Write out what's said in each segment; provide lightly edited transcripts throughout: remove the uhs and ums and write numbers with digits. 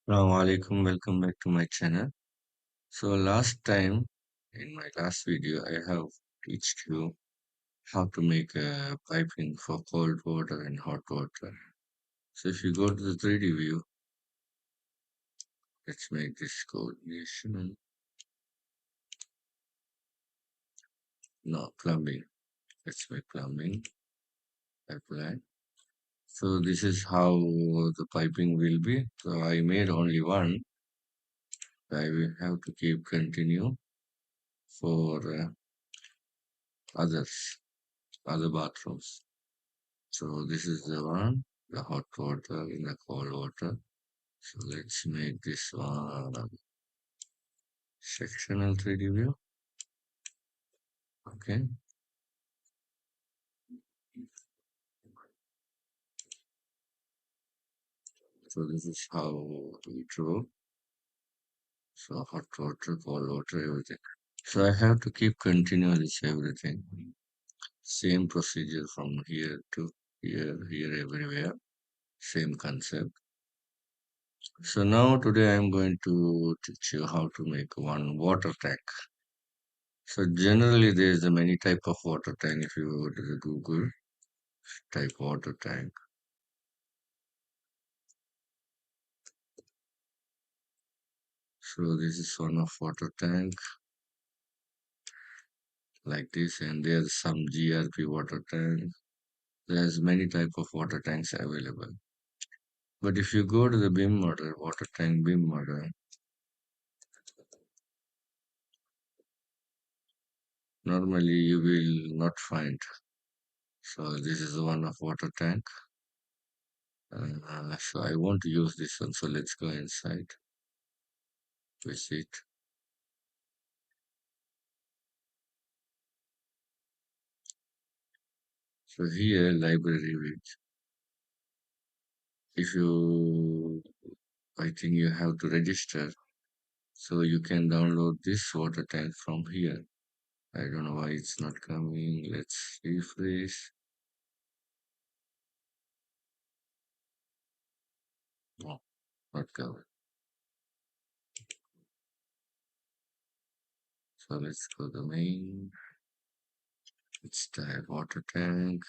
Assalamu alaikum, welcome back to my channel. So last time in my last video I have teached you how to make a piping for cold water and hot water. So if you go to the 3D view, let's make this coordination. No, plumbing. Let's make plumbing. Apply. So this is how the piping will be. So I made only one. I will have to keep continue for others, other bathrooms. So this is the one, the hot water in the cold water. So let's make this one sectional 3D view. Okay. So this is how we draw. So hot water, cold water, everything. So I have to keep continuing this everything. Same procedure from here to here, here, everywhere. Same concept. So now today I'm going to teach you how to make one water tank. So generally there is a many type of water tank. If you go to the Google, type water tank. So this is one of water tank like this, and there's some GRP water tank. There's many type of water tanks available. But if you go to the BIM model, water tank BIM model, normally you will not find. So this is one of water tank. So I want to use this one. So let's go inside. Visit. So here library which if you I think you have to register. So you can download this water tank from here. I don't know why it's not coming. Let's refresh. No, not coming. So let's go to main. It's the water tank.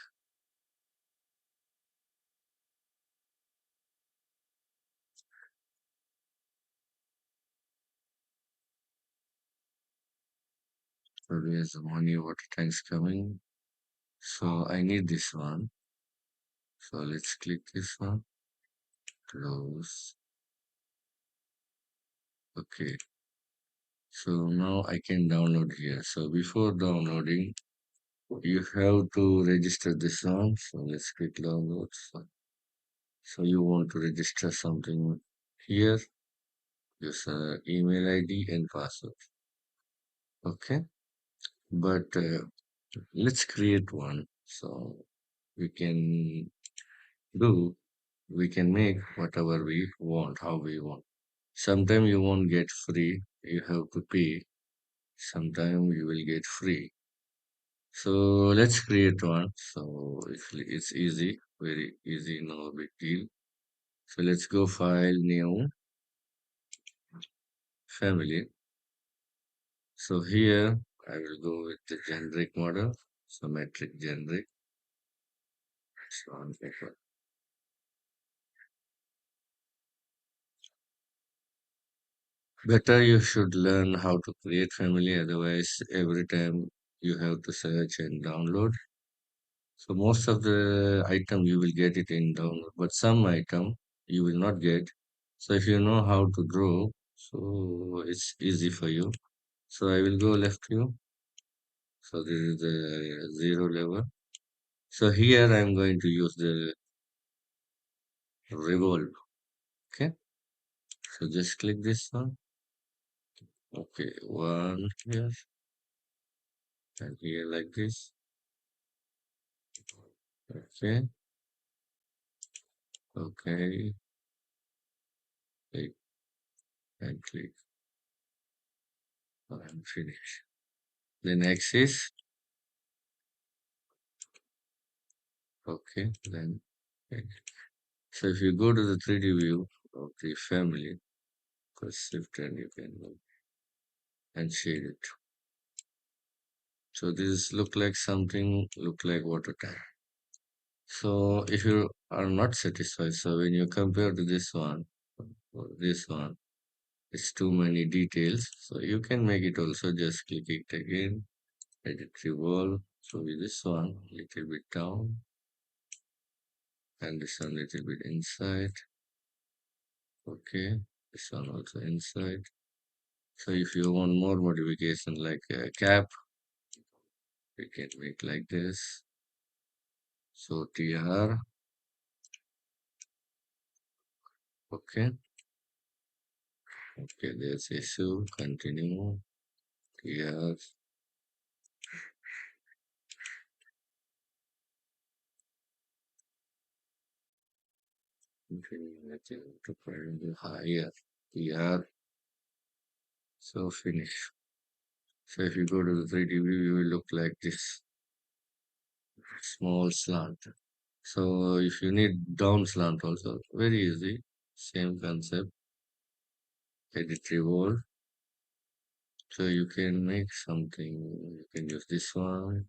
So there's one new water tanks coming. So I need this one. So let's click this one. Close. Okay. So now I can download here. So before downloading, you have to register this one. So let's click download. So you want to register something here. Use email ID and password. Okay. But let's create one. So we can do, we can make whatever we want, how we want. Sometimes you won't get free, you have to pay. Sometimes you will get free. So let's create one. So it's easy, very easy, no big deal. So let's go file, new, family. So here I will go with the generic model. So metric generic. So on paper. Better you should learn how to create family, otherwise every time you have to search and download. So most of the item you will get it in download, but some item you will not get. So if you know how to draw, so it's easy for you. So I will go left view. So this is the zero level. So here I'm going to use the revolve. Okay. So just click this one. Okay, one here and here like this. Okay, okay, click and click and finish. The next is okay, then okay. So if you go to the 3D view of the family, press shift and you can move and shade it. So this look like something, look like water tank. So if you are not satisfied, so when you compare to this one, it's too many details. So you can make it also, just click it again, edit revolve. So with this one, little bit down, and this one little bit inside. Okay, this one also inside. So if you want more modification like a cap, we can make like this. So TR, okay, okay, there's issue, continue, TR, continue, to find the higher, TR, so finish. So if you go to the 3D view, you will look like this, small slant. So if you need down slant also, very easy, same concept, edit revolve. So you can make something, you can use this one,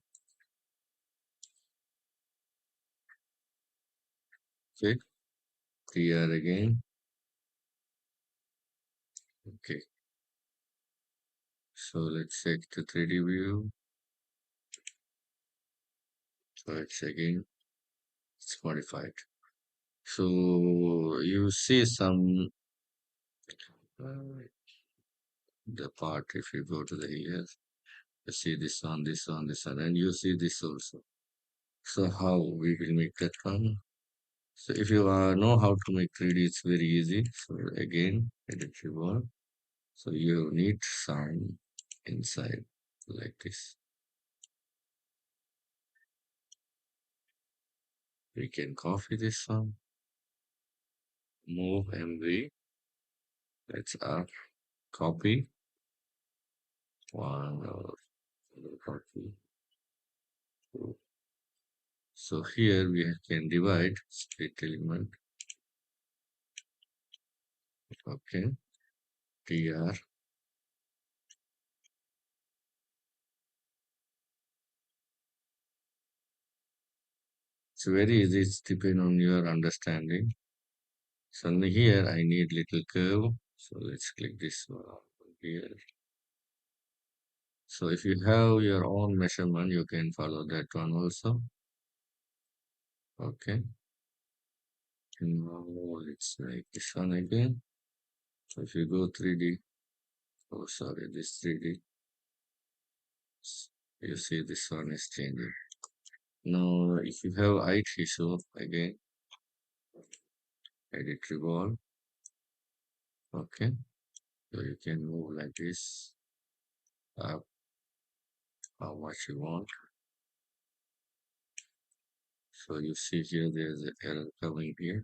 okay, TR again, okay. So let's check the 3D view. So it's again, it's modified. So you see some, uh, the part, if you go to the here, you see this one, this one, this one, and you see this also. So how we will make that one? So if you know how to make 3D, it's very easy. So again, edit revolve. So you need some inside like this. We can copy this one, move MV. Let's copy one or copy two. So here we can divide split element. Okay, TR. It's very easy. It's depend on your understanding. So here I need little curve. So let's click this one here. So if you have your own measurement, you can follow that one also. Okay. And now let's make this one again. So if you go 3D, oh sorry, this 3D, you see this one is changing. Now if you have height issue, again, edit revolve. Okay. So you can move like this up how much you want. So you see here there's an error coming here.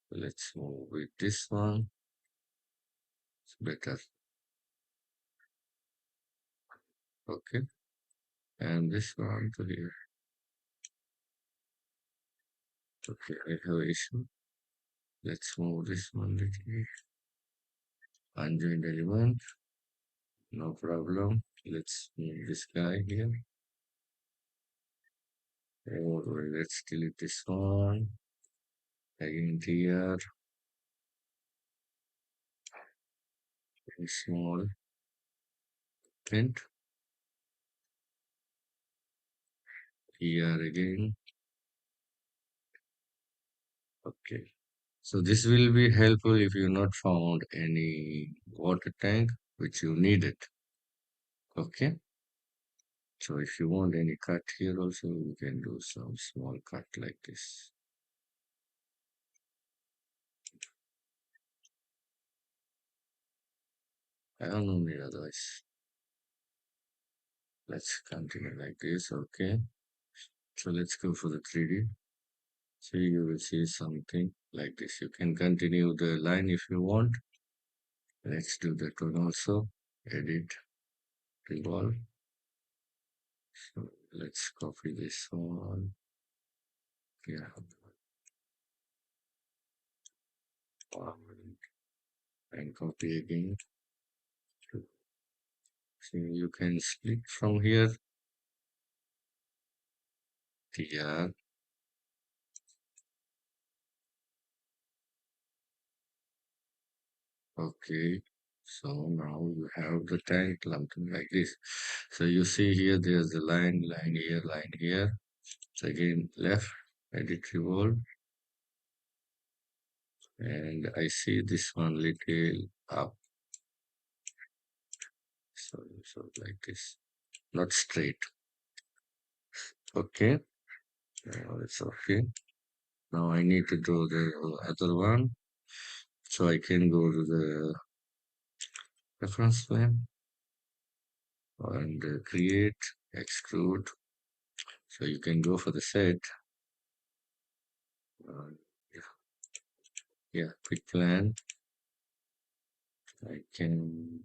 So let's move with this one. It's better. Okay. And this one to here. Okay, I have an issue. Let's move this one little bit. Unjoined element. No problem. Let's move this guy here. Or let's delete this one. Again here. Very small. Print. Here again. Okay. So this will be helpful if you not found any water tank which you needed. Okay. So if you want any cut here also, you can do some small cut like this. I don't know the otherwise. Let's continue like this. Okay. So let's go for the 3D. So you will see something like this. You can continue the line if you want. Let's do that one also. Edit, revolve. So let's copy this one. Yeah. and copy again. So you can split from here. TR. Okay. So now you have the tank something like this. So you see here, there's a line here. So again, left, edit revolve, and I see this one little up. So like this, not straight. Okay. Now it's okay. Now I need to draw the other one. So I can go to the reference plane and create, extrude. So you can go for the set. Uh, yeah, quick plan. I can,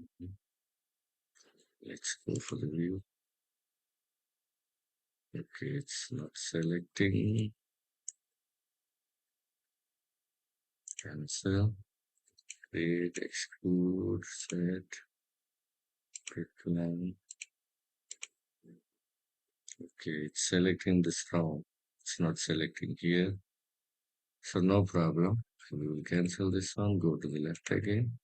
let's go for the view. Okay, it's not selecting. Cancel. Create, extrude, set, quick plan. Okay, it's selecting this round. It's not selecting here. So no problem. So we will cancel this one, go to the left again.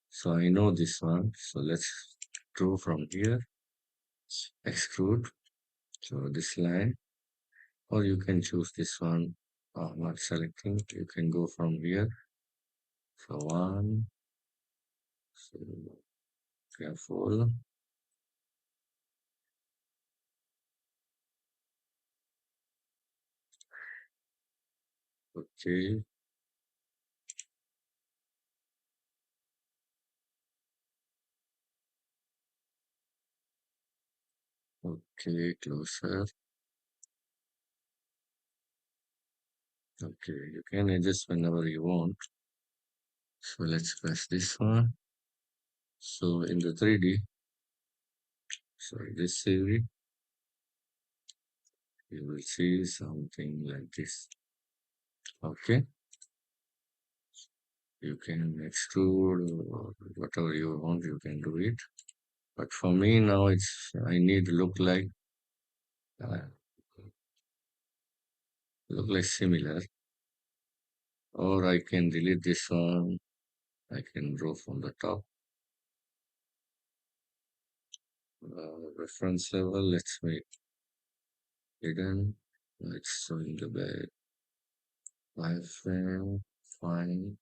So I know this one. So let's draw from here, extrude. So this line, or you can choose this one. Not selecting. You can go from here. So one, so careful. Okay, okay, closer. Okay, you can adjust whenever you want. So let's press this one. So in the 3D, so this series, you will see something like this. Okay, you can extrude or whatever you want, you can do it. But for me now, I need uh, look like similar, or I can delete this one. I can draw from the top. Reference level. Let's make hidden. It's showing the back wireframe. Fine.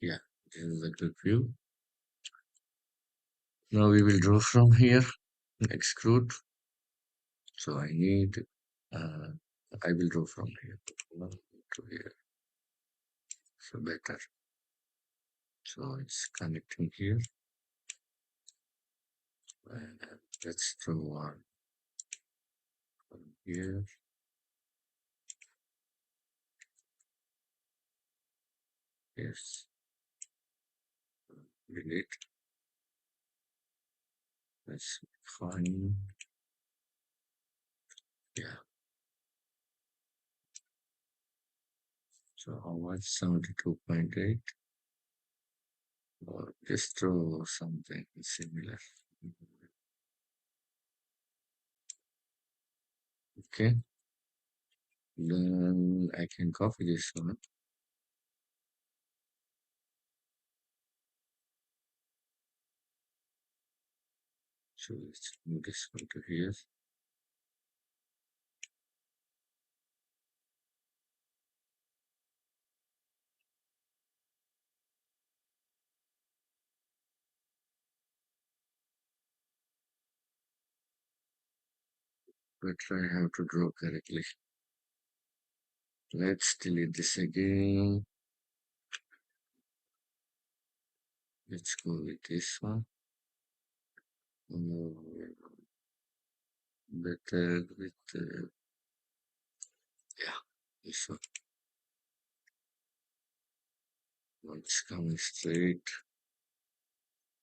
Yeah, this is a good view. Now we will draw from here. Extrude. So uh, I will draw from here to here. So better. So it's connecting here. And let's draw one from here. Yes. Delete. That's fine. Yeah. So how much? 72.8. Or just draw something similar. Okay. Then I can copy this one. So let's move this one to here. But I have to draw correctly. Let's delete this again. Let's go with this one. Better with yeah, this one. It's coming straight.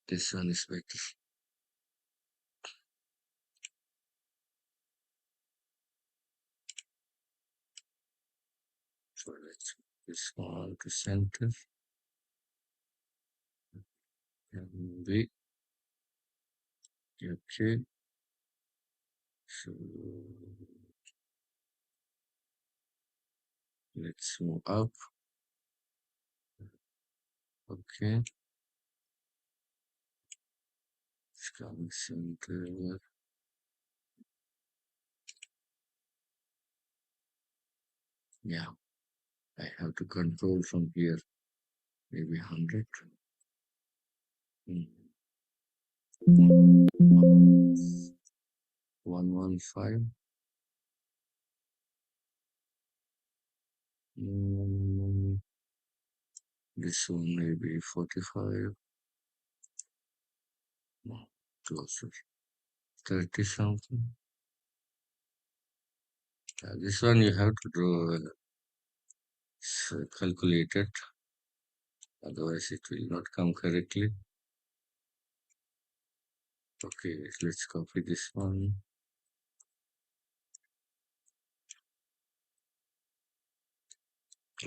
This one is better. So let's this one to center and B. Okay, so let's move up. Okay, it's coming center. Yeah, I have to control from here, maybe 100. Mm. 115. Mm, this one maybe 45. No, closer. 30 something. This one you have to draw calculate it, otherwise it will not come correctly. Okay, let's copy this one.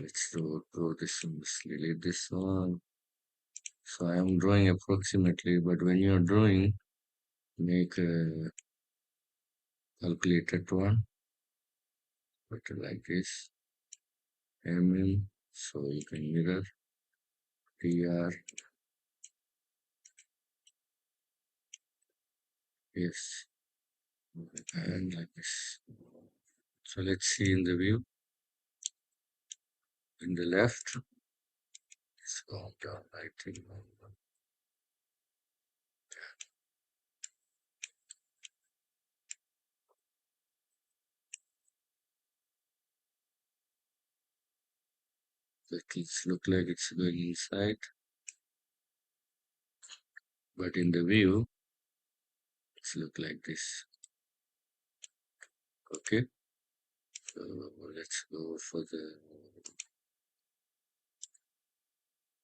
Let's draw this one. Let's delete this one. So I am drawing approximately, but when you are drawing, make a calculated one, put it like this, so you can mirror, TR, yes, and like this. So let's see in the view, in the left, it's gone down, I think. It look like it's going inside, but in the view, it's look like this. Okay, so let's go for the,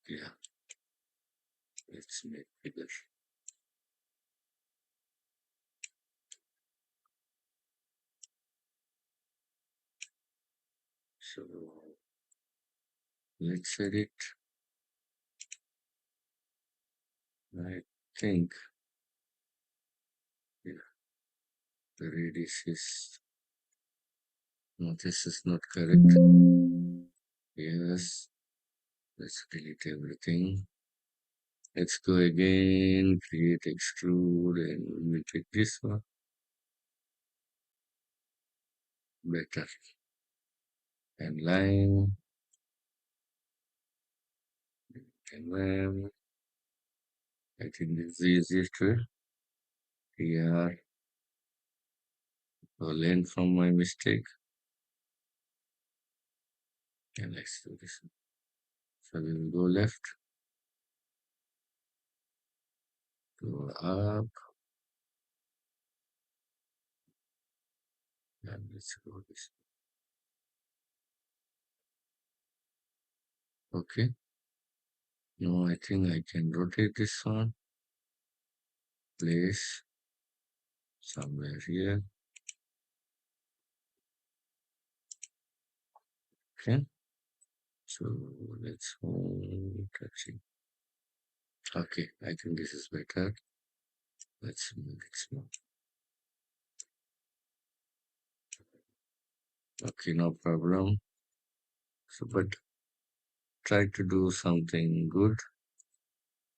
yeah, let's make bigger. So let's edit. I think, yeah, the radius is, no, this is not correct. Yes, let's delete everything. Let's go again, create extrude, and we'll pick this one. Better. And line. And then I think this is the easiest way. Here, so learn from my mistake. And let's do this. So we will go left, go up, and let's go this. Okay. Now I think I can rotate this one, place somewhere here. Okay. So let's move touching. Okay, I think this is better. Let's move it small. Okay, no problem. So, but try to do something good.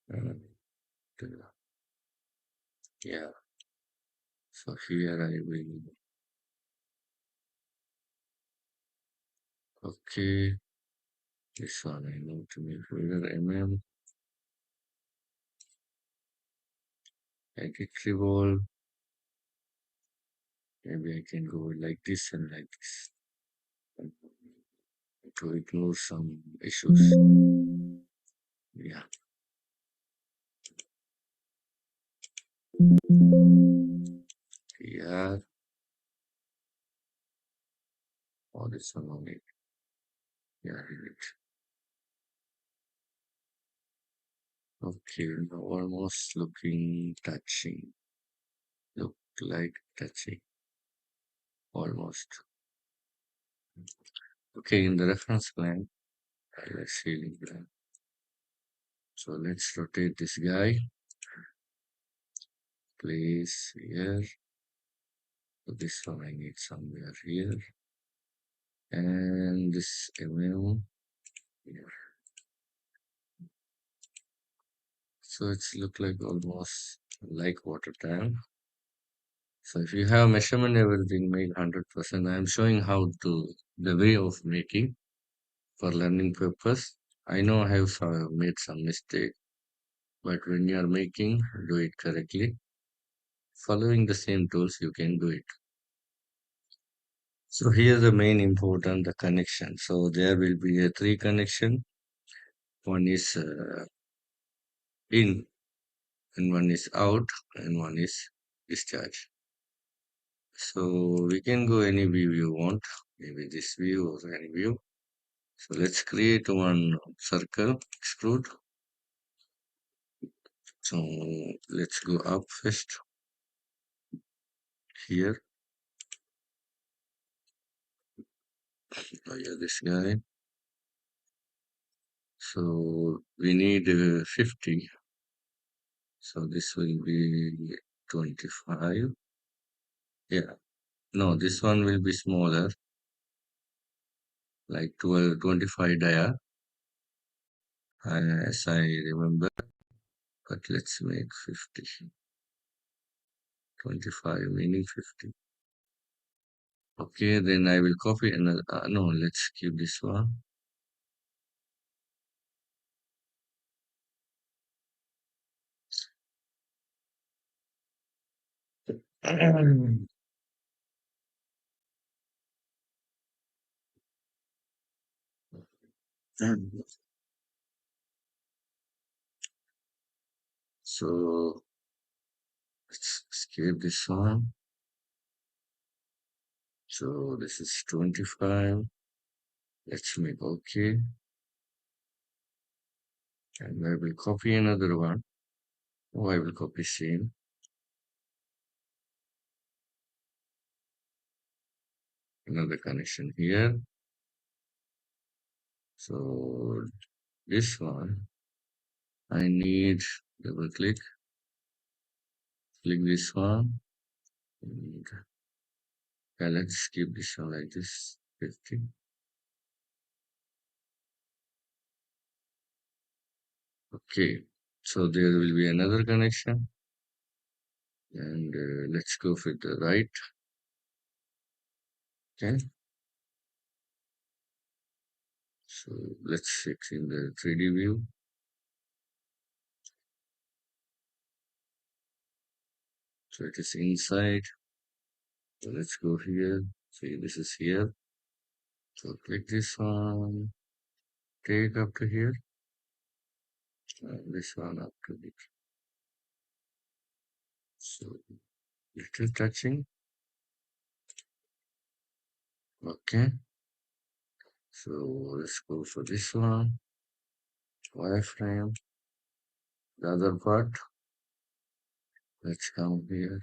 And yeah, so here I will. Okay, this one I need to make bigger edit revolve. Maybe I can go like this and like this to ignore some issues. Yeah. Yeah. Oh, this one only. Yeah, right. Okay, now almost looking touching. Look like touching. Almost. Okay, in the reference plan, ceiling plan. So let's rotate this guy. Place here. So this one I need somewhere here. And this here. So it's look like almost like water tank. So if you have measurement everything make 100%. I'm showing how to the way of making for learning purpose. I know I have made some mistake, but when you are making, do it correctly. Following the same tools, you can do it. So here the main important the connection. So there will be a three connection. One is in, and one is out, and one is discharge. So we can go any view you want, maybe this view or any view. So let's create one circle, extrude. So let's go up first here. Oh yeah, this guy. So we need 50. So this will be 25. Yeah, no, this one will be smaller, like 12, 25 dia, as I remember. But let's make 50. 25 meaning 50. Okay, then I will copy another. No, let's keep this one. So let's skip this one. So this is 25. Let's make okay. And I will copy another one. Oh, I will copy same. Another connection here. So this one, I need double click this one. And yeah, let's keep this one like this. 50. Okay. So there will be another connection. And let's go for the right. Okay. So let's fix in the 3D view. So it is inside. So let's go here. See, this is here. So click this one. Take up to here. And this one up to it. So little touching. Okay. So let's go for this one. Wireframe. The other part. Let's come here.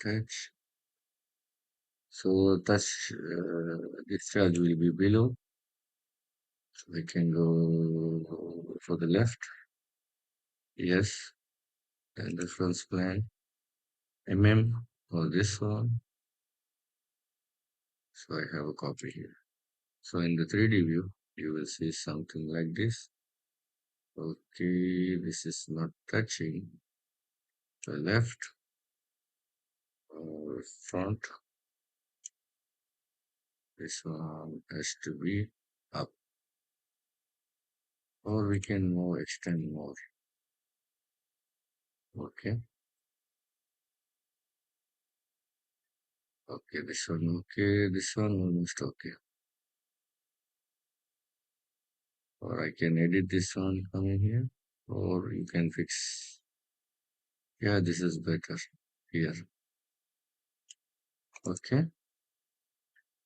Touch. So touch discharge will be below. So we can go for the left. Yes. Then reference plan. For this one. So I have a copy here. So in the 3D view, you will see something like this. Okay, this is not touching the left or front. This one has to be up. Or we can more extend more. Okay. Okay, this one okay. This one almost okay. Or I can edit this one coming here. Or you can fix. Yeah, this is better here. Okay.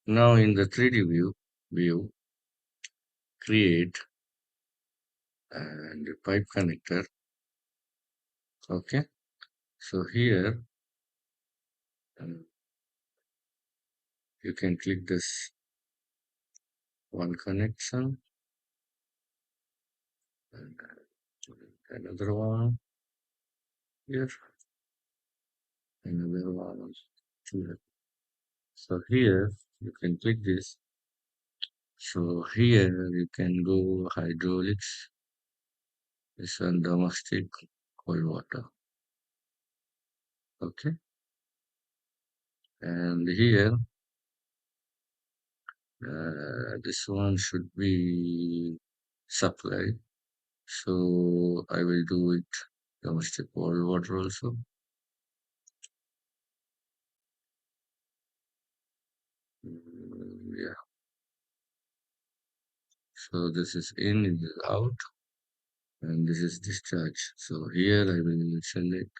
Now in the 3D view, create and pipe connector. Okay. So here you can click this one connection, and another one here, another one here. So here you can click this. So here you can go hydraulics, this one domestic cold water. Okay, and here this one should be supply. So I will do it domestic cold water also. Yeah. So this is in, this is out, and this is discharge. So here I will select.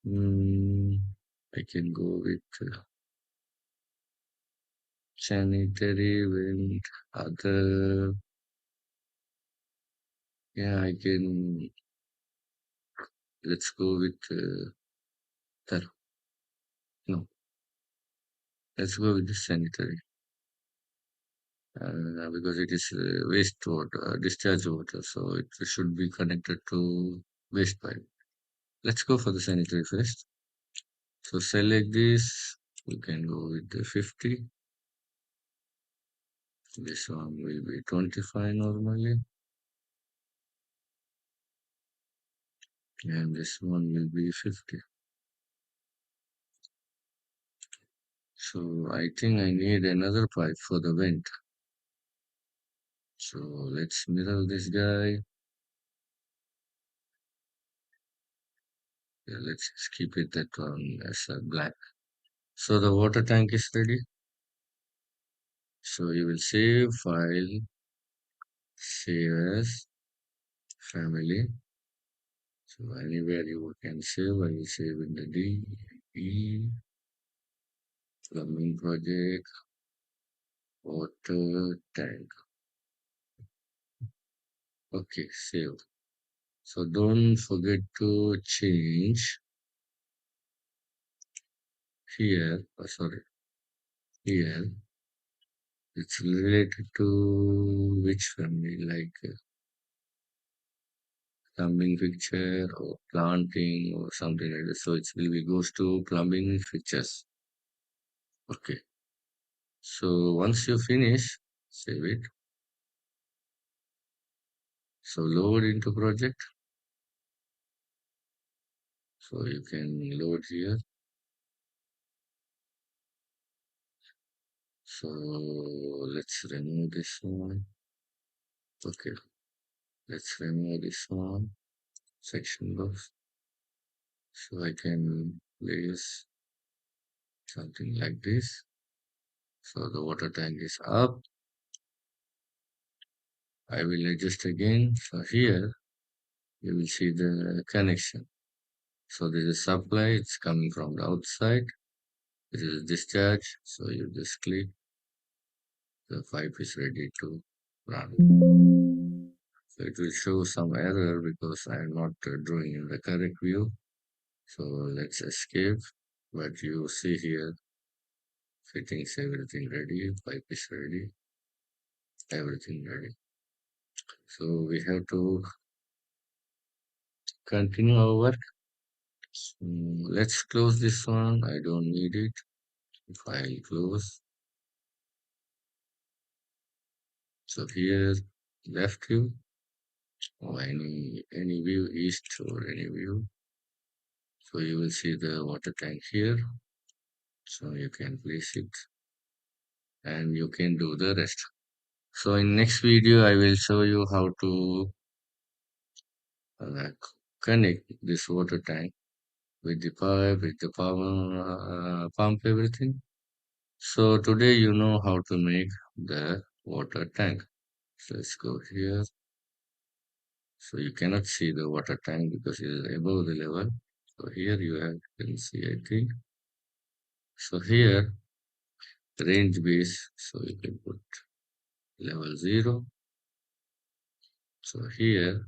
Mm, I can go with sanitary wind, other. Yeah, I can. Let's go with that. No, let's go with the sanitary because it is waste water, discharge water, so it should be connected to waste pipe. Let's go for the sanitary first. So select this. You can go with the 50. This one will be 25 normally, and this one will be 50. So I think I need another pipe for the vent. So let's mirror this guy. Yeah, let's just keep it that one as a black. So the water tank is ready. So you will save file, save as family. So anywhere you can save, I will save in the D, E, plumbing project, water tank. Okay, save. So don't forget to change here. Sorry, here. It's related to which family, like plumbing fixture or planting or something like that. So it will be goes to plumbing fixtures. Okay. So once you finish, save it. So load into project. So you can load here. So let's remove this one. Okay. Let's remove this one. Section box. So I can place something like this. So the water tank is up. I will adjust again. So here you will see the connection. So this is supply, it's coming from the outside. This is discharge. So you just click, the pipe is ready to run. So it will show some error because I am not drawing in the correct view. So let's escape. But you see here, fittings, everything ready, pipe is ready, everything ready. So we have to continue our work. Let's close this one. I don't need it. File close. So here, left view or any view, east or any view. So you will see the water tank here. So you can place it and you can do the rest. So in next video, I will show you how to uh, connect this water tank with the pipe, with the power pump, everything. So today you know how to make the water tank. So let's go here. So you cannot see the water tank because it is above the level. So here you have, can see, I think. So here, range base. So you can put level 0. So here,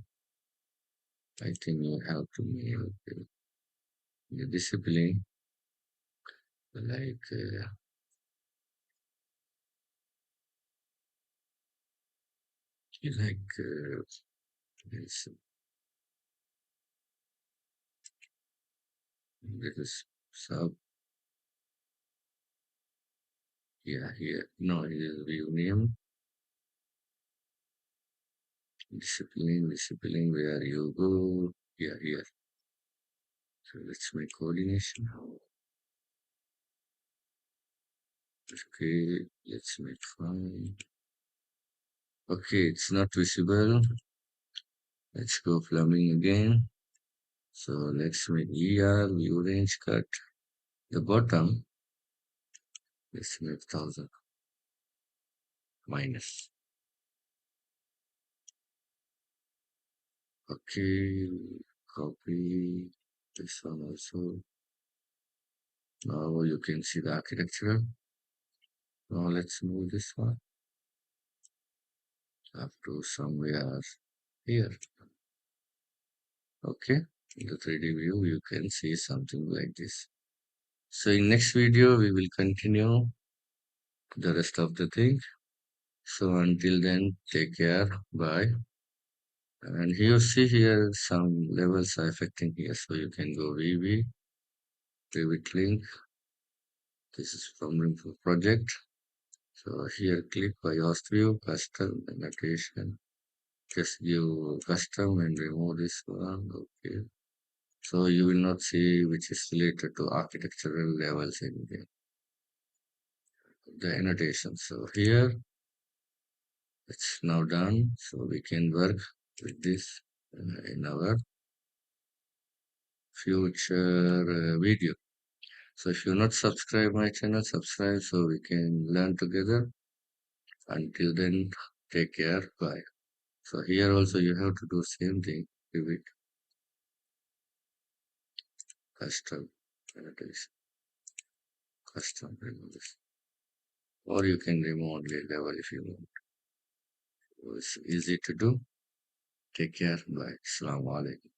I think you have to make the discipline like like this, this is sub, yeah, here. No, here is view name, discipline, where you go. Yeah, here. So let's make coordination. Okay, let's make fine. Okay, it's not visible. Let's go plumbing again. So let's make ER, view range cut. The bottom, let's make 1000 minus. Okay, copy this one also. Now you can see the architecture. Now let's move this one up to somewhere here. Okay, in the 3D view, you can see something like this. So in next video, we will continue the rest of the thing. So until then, take care. Bye. And you see here some levels are affecting here. So you can go VV, Revit link. This is from info project. So here click by host view, custom annotation. Just give custom and remove this one. Okay. So you will not see which is related to architectural levels in the annotation. So here it's now done. So we can work with this in our future video. So if you're not subscribed my channel, subscribe so we can learn together. Until then, take care. Bye. So here also you have to do same thing. Pivot, custom, annotation, custom, remove this. Or you can remove only level if you want. It's easy to do. Take care. Bye. Assalamu alaikum.